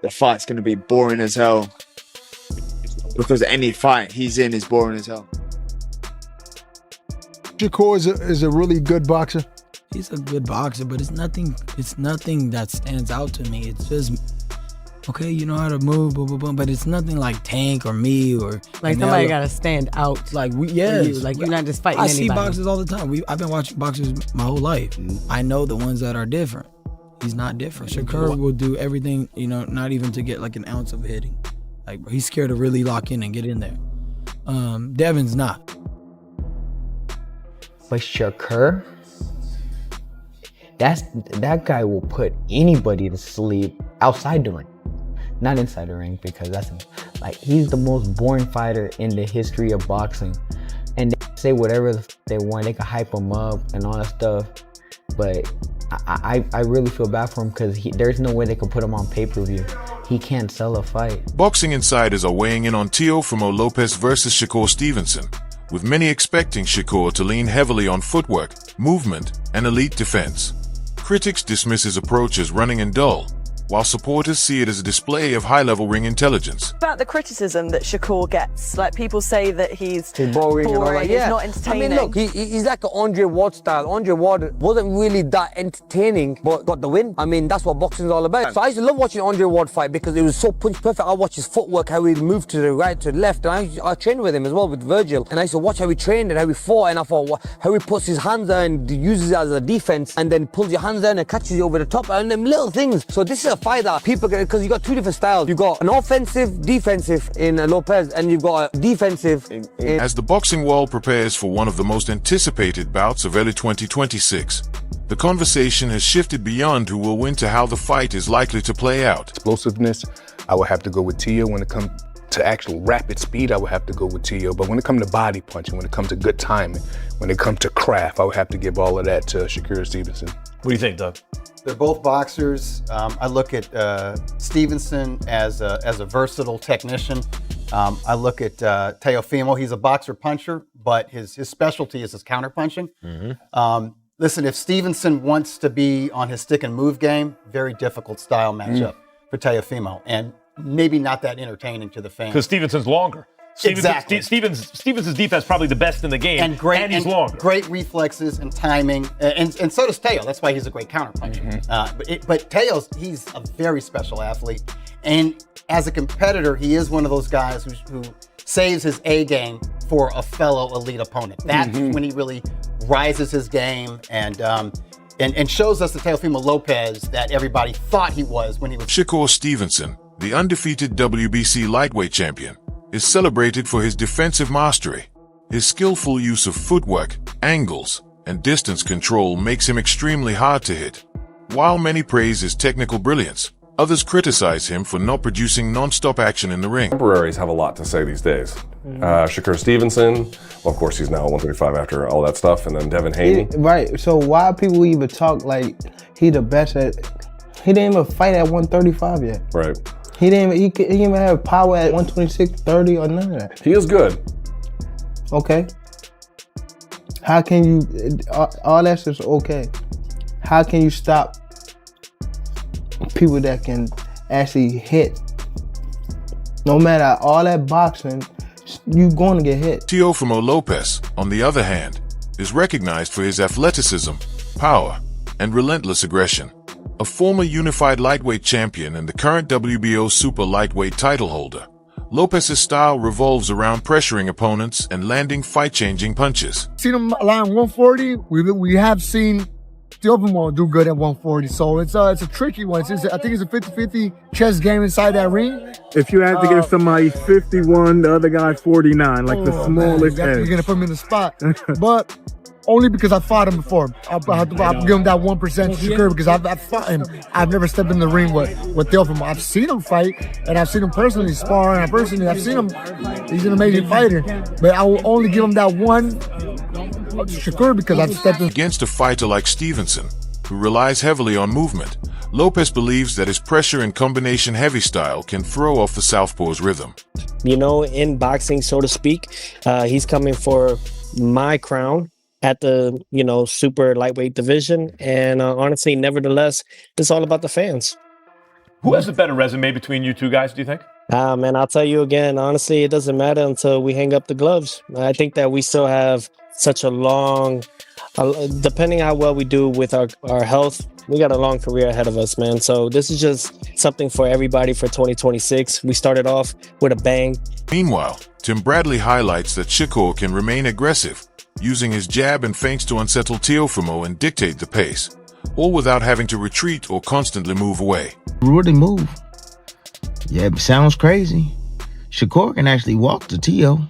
the fight's going to be boring as hell. Because any fight he's in is boring as hell. Shakur is a really good boxer. He's a good boxer, but it's nothing that stands out to me. It's just, okay, you know how to move, boom, boom, boom, but it's nothing like Tank or me or like somebody got to stand out. Like like you're not just fighting I anybody. see boxers all the time. I've been watching boxers my whole life. I know the ones that are different. He's not different. Shakur will do everything, not even to get like an ounce of hitting. Like, he's scared to really lock in and get in there. Devin's not. But Shakur, that guy will put anybody to sleep outside the ring, not inside the ring, because he's the most boring fighter in the history of boxing. And they say whatever they want, they can hype him up and all that stuff. But I really feel bad for him because there's no way they could put him on pay-per-view. He can't sell a fight. Boxing insiders are weighing in on Teofimo Lopez versus Shakur Stevenson, with many expecting Shakur to lean heavily on footwork, movement, and elite defense. Critics dismiss his approach as running and dull, while supporters see it as a display of high-level ring intelligence. About the criticism that Shakur gets, like people say that he's boring and all that. he's not entertaining. I mean, look, he's like an Andre Ward style. Andre Ward wasn't really that entertaining, but got the win. I mean, that's what boxing is all about. So I used to love watching Andre Ward fight because it was so punch perfect. I watched his footwork, how he moved to the right, to the left, and I trained with him as well, with Virgil. And I used to watch how he trained and how he fought, and I thought how he puts his hands there and uses it as a defense, and then pulls your hands down and catches you over the top, and them little things. So this is a fight that people, because you got two different styles. You got an offensive, defensive in Lopez, and you've got a defensive in... As the boxing world prepares for one of the most anticipated bouts of early 2026, the conversation has shifted beyond who will win to how the fight is likely to play out. Explosiveness, I would have to go with Teo. When it comes to actual rapid speed, I would have to go with Teo. But when it comes to body punching, when it comes to good timing, when it comes to craft, I would have to give all of that to Shakur Stevenson. What do you think, Doug? They're both boxers. I look at Stevenson as a versatile technician. I look at Teofimo. He's a boxer puncher, but his specialty is his counter punching. Listen, if Stevenson wants to be on his stick and move game, very difficult style matchup for Teofimo, and maybe not that entertaining to the fans. Because Stevenson's longer. Exactly. Stevenson's defense probably the best in the game, and he's longer. Great reflexes and timing, and so does Teo. That's why he's a great counterpuncher. But Teo's, he's a very special athlete, and as a competitor, he is one of those guys who saves his A game for a fellow elite opponent. That's when he really rises his game and shows us the Teofimo Lopez that everybody thought he was when he was. Shakur Stevenson, the undefeated WBC lightweight champion, is celebrated for his defensive mastery. His skillful use of footwork, angles, and distance control makes him extremely hard to hit. While many praise his technical brilliance, others criticize him for not producing non-stop action in the ring. Contemporaries have a lot to say these days. Shakur Stevenson, well, of course, he's now 135 after all that stuff, and then Devin Haney. Right, so why people even talk like he the best at, he didn't even fight at 135 yet. Right. He didn't even have power at 126, 30 or none of that. He is good. Okay. How can you, all that's just okay. How can you stop people that can actually hit? No matter all that boxing, you're going to get hit. Teofimo Lopez, on the other hand, is recognized for his athleticism, power, and relentless aggression. A former unified lightweight champion and the current WBO super lightweight title holder, Lopez's style revolves around pressuring opponents and landing fight-changing punches. Seen him around 140. We have seen Teofimo do good at 140, so it's a tricky one. I think it's a 50-50 chess game inside that ring. If you have to give somebody 51, the other guy 49, like the smallest edge. You're gonna put him in the spot, but only because I fought him before. I'll give him that 1% Shakur because I've fought him. I've never stepped in the ring with Teofimo. I've seen him fight, and I've seen him personally spar, and I've seen him. He's an amazing fighter, but I will only give him that one Shakur because I've stepped in. Against a fighter like Stevenson, who relies heavily on movement, Lopez believes that his pressure and combination heavy style can throw off the southpaw's rhythm. You know, in boxing, so to speak, he's coming for my crown at the, super lightweight division. And honestly, nevertheless, it's all about the fans. Who has a better resume between you two guys, do you think? Man, I'll tell you again, honestly, it doesn't matter until we hang up the gloves. I think that we still have such a long, depending how well we do with our health, we got a long career ahead of us, man. So this is just something for everybody for 2026. We started off with a bang. Meanwhile, Tim Bradley highlights that Shakur can remain aggressive, using his jab and feints to unsettle Teofimo and dictate the pace, all without having to retreat or constantly move away. Really move. Yeah, it sounds crazy. Shakur can actually walk to Teo.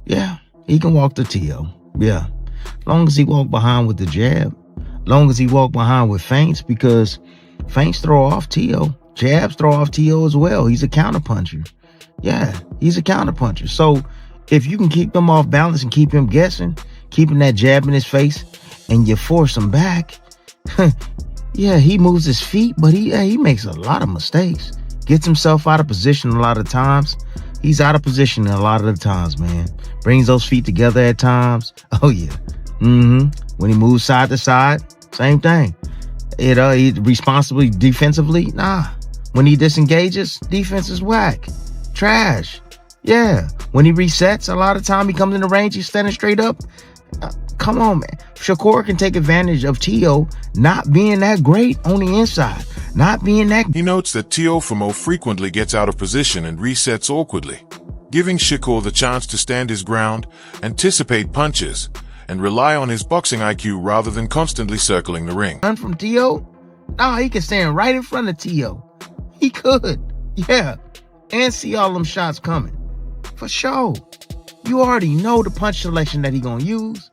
Yeah, he can walk to Teo. Yeah, long as he walk behind with the jab, long as he walk behind with feints, because feints throw off Teo. Jabs throw off Teo as well. He's a counterpuncher. Yeah, he's a counterpuncher. So if you can keep him off balance and keep him guessing, keeping that jab in his face, and you force him back, yeah, he moves his feet, but he makes a lot of mistakes. Gets himself out of position a lot of times. He's out of position a lot of the times, man. Brings those feet together at times. Oh, yeah. When he moves side to side, same thing. He responsibly defensively, nah. When he disengages, defense is whack. Trash. Yeah. When he resets, a lot of time he comes in the range, he's standing straight up. Come on, man. Shakur can take advantage of Teo not being that great on the inside. Not being that... He notes that Teofimo frequently gets out of position and resets awkwardly, giving Shakur the chance to stand his ground, anticipate punches, and rely on his boxing IQ rather than constantly circling the ring. Run from Teo? Nah, he can stand right in front of Teo. He could. Yeah. And see all them shots coming. For sure. You already know the punch selection that he gonna use.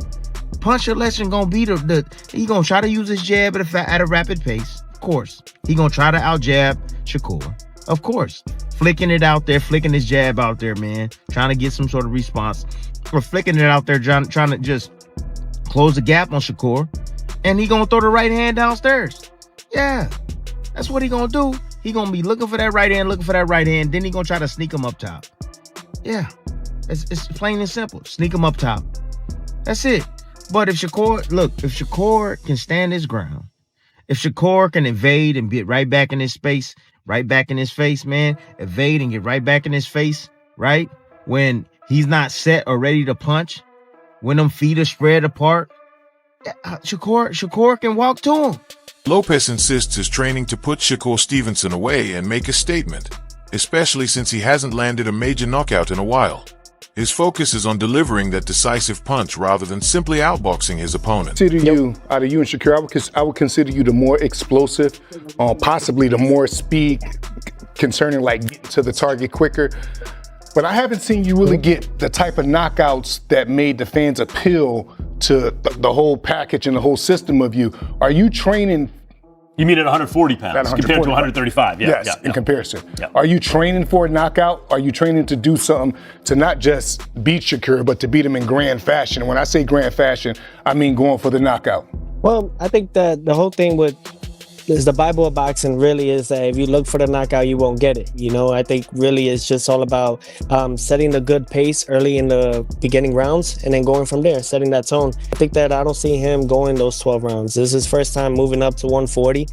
Punch selection gonna be he gonna try to use his jab at a rapid pace. Of course. He gonna try to out jab Shakur. Of course. Flicking it out there, flicking his jab out there, man. Trying to get some sort of response. Or flicking it out there, trying to just close the gap on Shakur. And he gonna throw the right hand downstairs. Yeah. That's what he gonna do. He gonna be looking for that right hand, then he gonna try to sneak him up top. Yeah. It's plain and simple. Sneak him up top. That's it. But if Shakur can stand his ground, if Shakur can evade and get right back in his space, right back in his face, man, evade and get right back in his face, right? When he's not set or ready to punch, when them feet are spread apart, Shakur can walk to him. Lopez insists his training to put Shakur Stevenson away and make a statement, especially since he hasn't landed a major knockout in a while. His focus is on delivering that decisive punch rather than simply outboxing his opponent. Out of you and Shakur, I would consider you the more explosive, possibly the more speed concerning like getting to the target quicker. But I haven't seen you really get the type of knockouts that made the fans appeal to the whole package and the whole system of you. Are you training? You mean at 140 pounds compared to 135? Yes, in comparison. Yeah. Are you training for a knockout? Are you training to do something to not just beat Shakur, but to beat him in grand fashion? And when I say grand fashion, I mean going for the knockout. Well, I think that the whole thing is the Bible of boxing really is that if you look for the knockout, you won't get it. You know, I think really it's just all about setting the good pace early in the beginning rounds and then going from there, setting that tone. I think that I don't see him going those 12 rounds. This is his first time moving up to 140.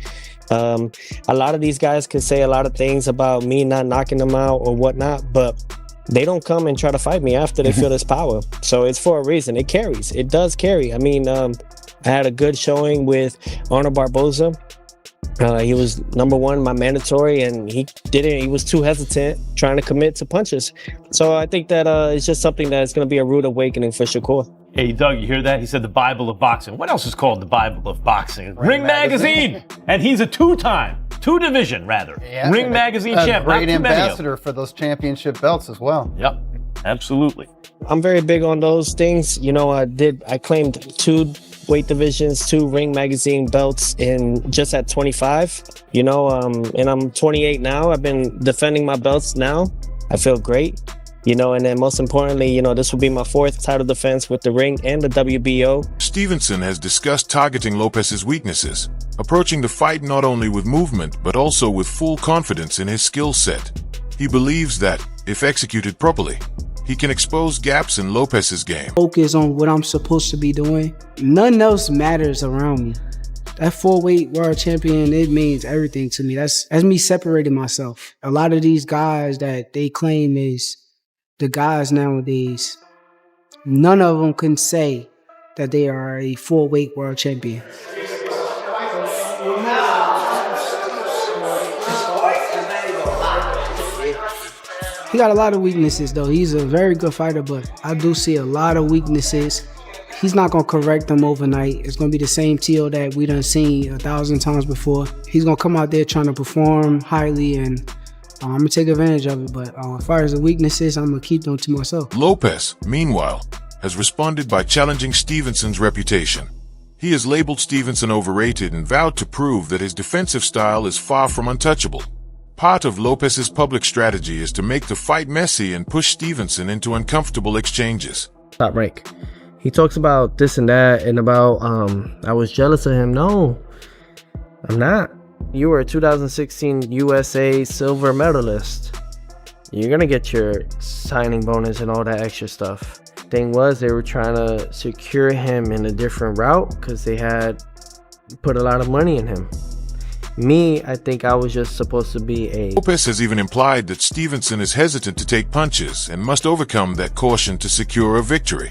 A lot of these guys could say a lot of things about me not knocking them out or whatnot, but they don't come and try to fight me after they feel this power. So it's for a reason. It carries. It does carry. I mean, I had a good showing with Arnold Barboza. He was #1, my mandatory, and he was too hesitant trying to commit to punches. So I think that it's just something that's going to be a rude awakening for Shakur. Hey, Doug, you hear that? He said the Bible of boxing. What else is called the Bible of boxing? Ring Magazine. And he's a two-division Ring Magazine champ. Great ambassador for those championship belts as well. Yep, absolutely. I'm very big on those things. You know, I claimed 2 weight divisions, 2 Ring Magazine belts just at 25, you know, and I'm 28 now. I've been defending my belts now. I feel great, you know, and then most importantly, you know, this will be my 4th title defense with the Ring and the WBO. Stevenson has discussed targeting Lopez's weaknesses, approaching the fight not only with movement, but also with full confidence in his skill set. He believes that, if executed properly, he can expose gaps in Lopez's game. Focus on what I'm supposed to be doing. Nothing else matters around me. That 4-weight world champion, it means everything to me. That's me separating myself. A lot of these guys that they claim is the guys nowadays, none of them can say that they are a 4-weight world champion. He got a lot of weaknesses, though. He's a very good fighter, but I do see a lot of weaknesses. He's not going to correct them overnight. It's going to be the same Teo that we done seen 1,000 times before. He's going to come out there trying to perform highly, and I'm going to take advantage of it. But as far as the weaknesses, I'm going to keep them to myself. Lopez, meanwhile, has responded by challenging Stevenson's reputation. He has labeled Stevenson overrated and vowed to prove that his defensive style is far from untouchable. Part of Lopez's public strategy is to make the fight messy and push Stevenson into uncomfortable exchanges. Top rank. He talks about this and that and about, I was jealous of him. No, I'm not. You were a 2016 USA silver medalist. You're going to get your signing bonus and all that extra stuff. Thing was, they were trying to secure him in a different route because they had put a lot of money in him. Me, I think I was just supposed to be a... Lopez has even implied that Stevenson is hesitant to take punches and must overcome that caution to secure a victory.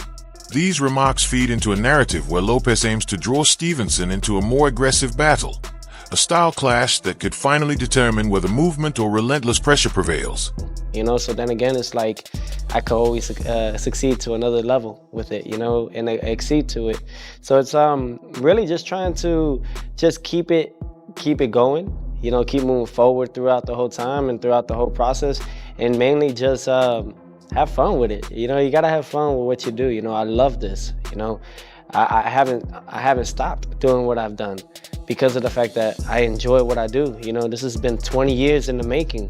These remarks feed into a narrative where Lopez aims to draw Stevenson into a more aggressive battle, a style clash that could finally determine whether movement or relentless pressure prevails. You know, so then again, it's like I could always succeed to another level with it, you know, and exceed to it. So it's really just trying to just keep it going, you know, keep moving forward throughout the whole time and throughout the whole process, and mainly just have fun with it. You know, you gotta have fun with what you do. You know, I love this. You know, I haven't stopped doing what I've done because of the fact that I enjoy what I do. You know, this has been 20 years in the making,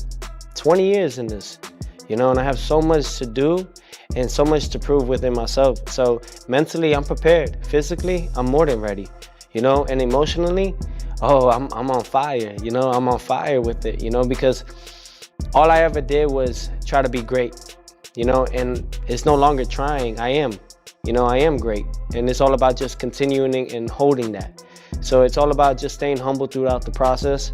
20 years in this, you know, and I have so much to do and so much to prove within myself. So mentally, I'm prepared. Physically, I'm more than ready, you know, and emotionally, oh, I'm on fire, you know, I'm on fire with it, you know, because all I ever did was try to be great, you know, and it's no longer trying, I am, you know, I am great. And it's all about just continuing and holding that. So it's all about just staying humble throughout the process,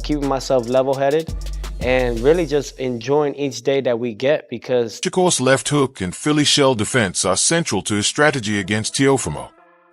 keeping myself level-headed, and really just enjoying each day that we get because... Shakur's left hook and Philly shell defense are central to his strategy against Teofimo.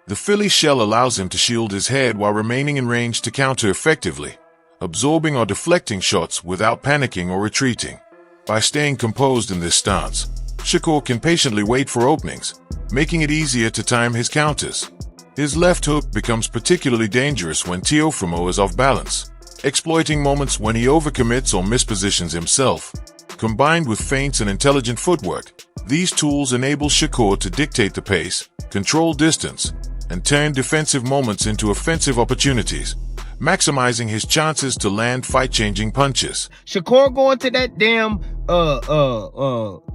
The Philly shell allows him to shield his head while remaining in range to counter effectively, absorbing or deflecting shots without panicking or retreating. By staying composed in this stance, Shakur can patiently wait for openings, making it easier to time his counters. His left hook becomes particularly dangerous when Teofimo is off balance, exploiting moments when he overcommits or mispositions himself. Combined with feints and intelligent footwork, these tools enable Shakur to dictate the pace, control distance, and turn defensive moments into offensive opportunities, maximizing his chances to land fight-changing punches. Shakur going to that damn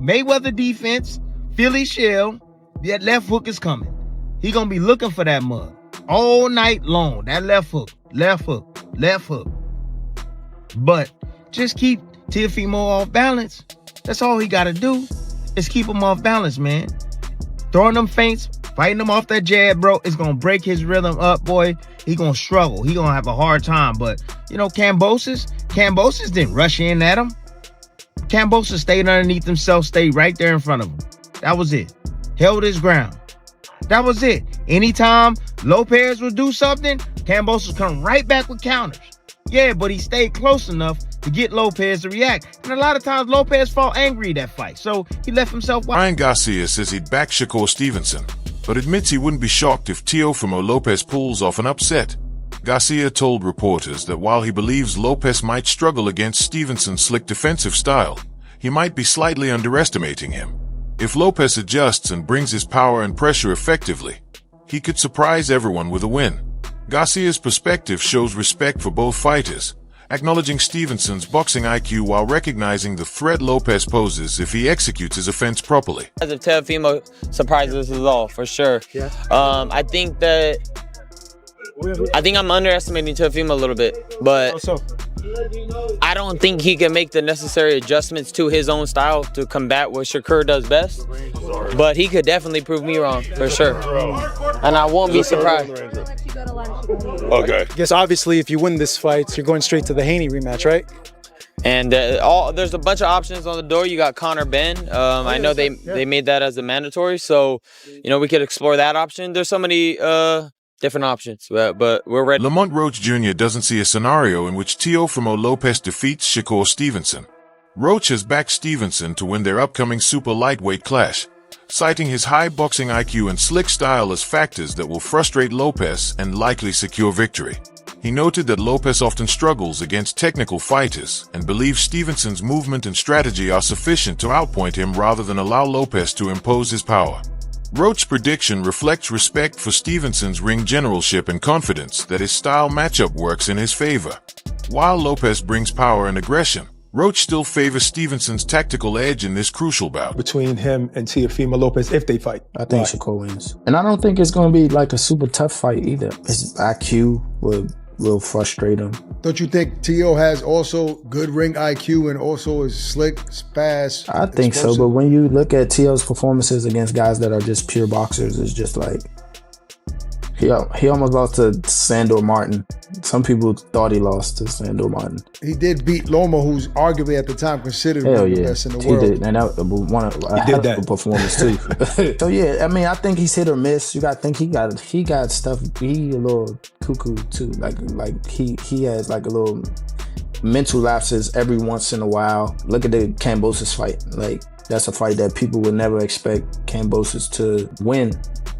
Mayweather defense, Philly shell, that left hook is coming. He gonna be looking for that mug all night long. That left hook, left hook, left hook. But just keep Teofimo off balance. That's all he gotta do is keep him off balance, man. Throwing them feints, fighting him off that jab, bro, it's gonna break his rhythm up, boy. He gonna struggle. He gonna have a hard time. But, you know, Kambosos didn't rush in at him. Kambosos stayed underneath himself, stayed right there in front of him. That was it. Held his ground. That was it. Anytime Lopez would do something, Kambosos come right back with counters. Yeah, but he stayed close enough to get Lopez to react. And a lot of times Lopez fought angry that fight, so he left himself wide. Ryan Garcia says he'd back Shakur Stevenson, but admits he wouldn't be shocked if Teofimo Lopez pulls off an upset. Garcia told reporters that while he believes Lopez might struggle against Stevenson's slick defensive style, he might be slightly underestimating him. If Lopez adjusts and brings his power and pressure effectively, he could surprise everyone with a win. Garcia's perspective shows respect for both fighters, acknowledging Stevenson's boxing IQ while recognizing the threat Lopez poses if he executes his offense properly. As if Teofimo surprises us all, for sure. Yeah. I think I'm underestimating Teofimo a little bit, but I don't think he can make the necessary adjustments to his own style to combat what Shakur does best. But he could definitely prove me wrong, for sure. And I won't be surprised. Okay. I guess obviously if you win this fight, you're going straight to the Haney rematch, right? And there's a bunch of options on the door. You got Conor Ben. I know they made that as a mandatory, so we could explore that option. There's so many different options, but we're ready. Lamont Roach Jr. doesn't see a scenario in which Teofimo Lopez defeats Shakur Stevenson. Roach has backed Stevenson to win their upcoming super lightweight clash, citing his high boxing IQ and slick style as factors that will frustrate Lopez and likely secure victory. He noted that Lopez often struggles against technical fighters and believes Stevenson's movement and strategy are sufficient to outpoint him rather than allow Lopez to impose his power. Roach's prediction reflects respect for Stevenson's ring generalship and confidence that his style matchup works in his favor. While Lopez brings power and aggression, Roach still favors Stevenson's tactical edge in this crucial bout. Between him and Teofimo Lopez, if they fight. I think Shakur wins. And I don't think it's going to be like a super tough fight either. His IQ will frustrate him. Don't you think Teo has also good ring IQ and also is slick, fast? I think so, but when you look at Teo's performances against guys that are just pure boxers, it's just like he almost lost to Sandor Martin. Some people thought he lost to Sandor Martin. He did beat Loma, who's arguably at the time considered one of the best in the world. He did, and that was one of a hell of a performance too. So yeah, I mean, I think he's hit or miss. You got to think he got stuff. He a little cuckoo too. Like he has like a little mental lapses every once in a while. Look at the Kambosos fight. Like that's a fight that people would never expect Kambosos to win,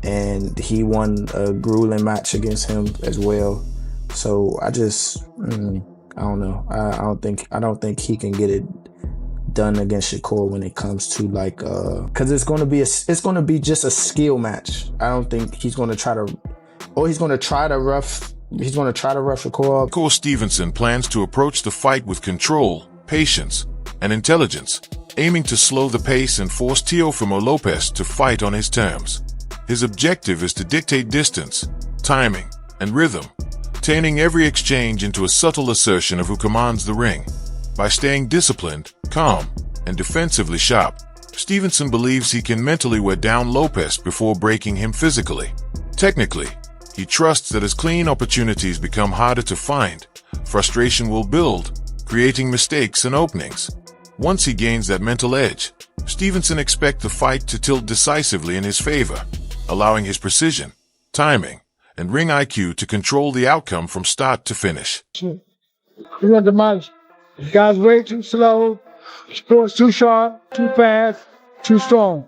and he won a grueling match against him as well. So I just I don't know. I don't think he can get it done against Shakur when it comes to like because it's gonna be just a skill match. I don't think he's gonna try to rough Shakur. Shakur Stevenson plans to approach the fight with control, patience, and intelligence, aiming to slow the pace and force Teofimo Lopez to fight on his terms. His objective is to dictate distance, timing, and rhythm, turning every exchange into a subtle assertion of who commands the ring. By staying disciplined, calm, and defensively sharp, Stevenson believes he can mentally wear down Lopez before breaking him physically. Technically, he trusts that as clean opportunities become harder to find, frustration will build, creating mistakes and openings. Once he gains that mental edge, Stevenson expects the fight to tilt decisively in his favor, allowing his precision, timing, and ring IQ to control the outcome from start to finish. You want the match? The guy's way too slow, Shakur's too sharp, too fast, too strong.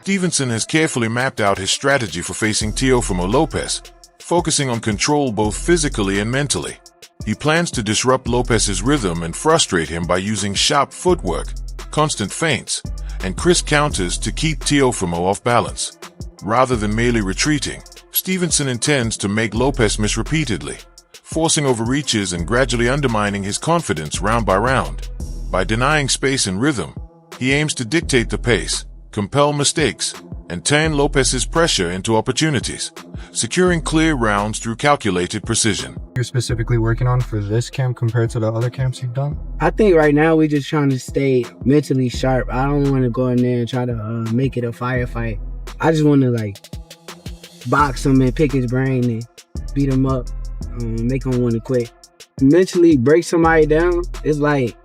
Stevenson has carefully mapped out his strategy for facing Teofimo Lopez, focusing on control both physically and mentally. He plans to disrupt Lopez's rhythm and frustrate him by using sharp footwork, constant feints, and crisp counters to keep Teofimo off balance. Rather than merely retreating, Stevenson intends to make Lopez miss repeatedly, forcing overreaches and gradually undermining his confidence round by round. By denying space and rhythm, he aims to dictate the pace, compel mistakes, and turn Lopez's pressure into opportunities, securing clear rounds through calculated precision. You're specifically working on for this camp compared to the other camps you've done? I think right now we're just trying to stay mentally sharp. I don't want to go in there and try to make it a firefight. I just want to like box him and pick his brain and beat him up, make him want to quit. Mentally break somebody down, it's like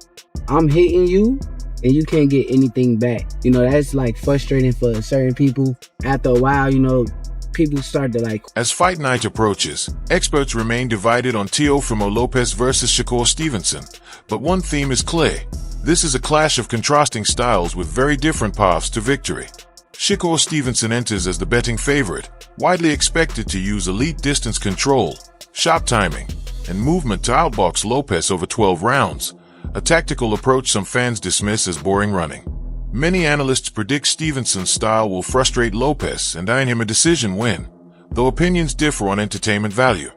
I'm hitting you and you can't get anything back. You know, that's like frustrating for certain people. After a while, you know, people start to like... As fight night approaches, experts remain divided on Teofimo Lopez versus Shakur Stevenson, but one theme is clear. This is a clash of contrasting styles with very different paths to victory. Shakur Stevenson enters as the betting favorite, widely expected to use elite distance control, sharp timing, and movement to outbox Lopez over 12 rounds, a tactical approach some fans dismiss as boring running. Many analysts predict Stevenson's style will frustrate Lopez and earn him a decision win, though opinions differ on entertainment value.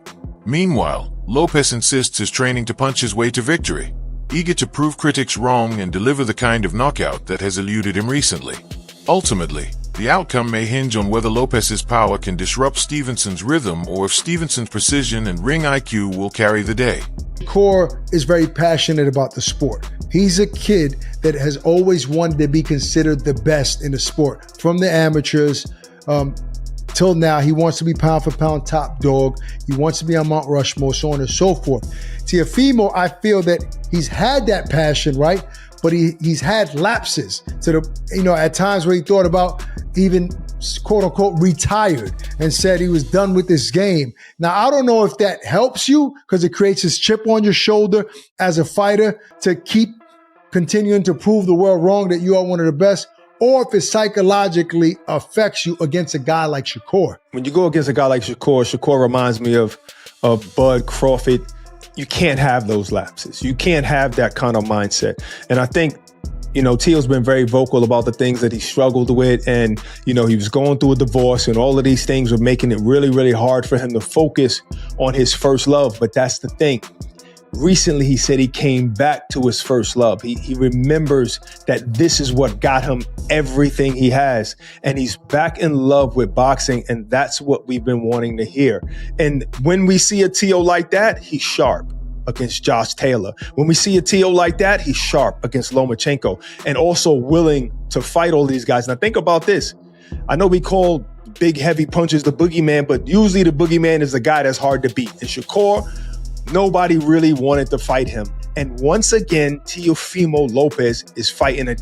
Meanwhile, Lopez insists his training to punch his way to victory, eager to prove critics wrong and deliver the kind of knockout that has eluded him recently. Ultimately, The outcome may hinge on whether Lopez's power can disrupt Stevenson's rhythm or if Stevenson's precision and ring IQ will carry the day. Shakur is very passionate about the sport. He's a kid that has always wanted to be considered the best in the sport. From the amateurs till now, he wants to be pound for pound top dog. He wants to be on Mount Rushmore, so on and so forth. Teofimo, I feel that he's had that passion, right? But he's had lapses to the, at times where he thought about even quote unquote retired and said he was done with this game. Now, I don't know if that helps you because it creates this chip on your shoulder as a fighter to keep continuing to prove the world wrong that you are one of the best, or if it psychologically affects you against a guy like Shakur. When you go against a guy like Shakur reminds me of Bud Crawford. You can't have those lapses. You can't have that kind of mindset. And I think, Teo's been very vocal about the things that he struggled with. And, he was going through a divorce and all of these things were making it really, really hard for him to focus on his first love. But that's the thing. Recently, he said he came back to his first love. He remembers that this is what got him everything he has. And he's back in love with boxing. And that's what we've been wanting to hear. And when we see a Teo like that, he's sharp against Josh Taylor. When we see a Teo like that, he's sharp against Lomachenko and also willing to fight all these guys. Now think about this. I know we call big, heavy punches the boogeyman, but usually the boogeyman is the guy that's hard to beat. And Shakur, nobody really wanted to fight him. And once again, Teofimo Lopez is fighting a